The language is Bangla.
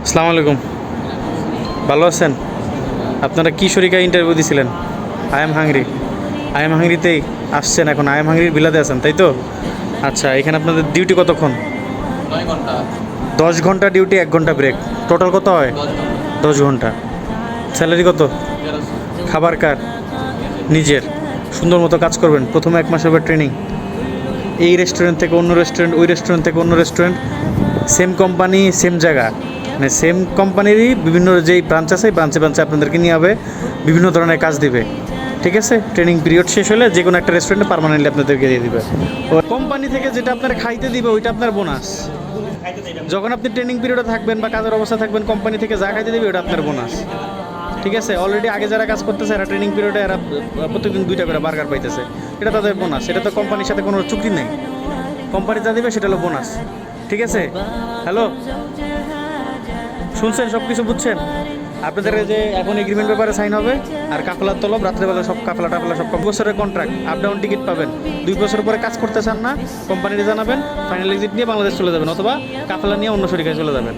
আসসালামু আলাইকুম। ভালো আছেন? আপনারা কি শরিকা ইন্টারভিউ দিয়েছিলেন? I am hungry. I am হাংরিতেই আসছেন, এখন আই এম হাংরির বিলাতে আছেন, তাই তো? আচ্ছা, এখানে আপনাদের ডিউটি কতক্ষণ? 9 ঘন্টা। 10 ঘন্টা ডিউটি, 1 ঘন্টা ব্রেক, টোটাল কত হয়? 10 ঘন্টা। 10 ঘন্টা। স্যালারি কত? 1300। খাবার কার? নিজের। সুন্দর মতো কাজ করবেন, প্রথমে 1 মাস হবে ট্রেনিং। এই রেস্টুরেন্ট থেকে অন্য রেস্টুরেন্ট, ওই রেস্টুরেন্ট থেকে অন্য রেস্টুরেন্ট, সেম কোম্পানি সেম জায়গা, মানে সেম কোম্পানিরই বিভিন্ন যেই ব্রাঞ্চ আছে ব্রাঞ্চে ব্রাঞ্চে আপনাদেরকে নিয়ে হবে, বিভিন্ন ধরনের কাজ দিবে। ঠিক আছে, ট্রেনিং পিরিয়ড শেষ হলে যে কোনো একটা রেস্টুরেন্টে পার্মানেন্টলি আপনাদেরকে দিয়ে দিবে। ও কোম্পানি থেকে যেটা আপনার খাইতে দিবে ওইটা আপনার বোনাস। যখন আপনি ট্রেনিং পিরিয়ডে থাকবেন বা কাজের অবস্থা থাকবেন, কোম্পানি থেকে যা খাইতে দিবে ওটা আপনার বোনাস। ঠিক আছে, অলরেডি আগে যারা কাজ করতেছে এরা ট্রেনিং পিরিয়ডে এরা প্রত্যেকদিন 2টা করে বার্গার পাইতেছে, এটা তাদের বোনাস। এটা তো কোম্পানির সাথে কোনো চুক্তি নেই, কোম্পানি যা দিবে সেটা হলো বোনাস। ঠিক আছে, হ্যালো, শুনছেন? সব কিছু বুঝছেন? আপনাদের এই যে এখন এগ্রিমেন্ট পেপারে সাইন হবে, আর কাফলার তলব রাত্রেবেলা সব কাফলা টাফলা সব বছরের কন্ট্রাক্ট, আপ ডাউন টিকিট পাবেন। 2 বছর পরে কাজ করতে চান না, কোম্পানিতে জানাবেন, ফাইনাল এক্সিট নিয়ে বাংলাদেশ চলে যাবেন, অথবা কাফলা নিয়ে অন্য শরিকায় চলে যাবেন।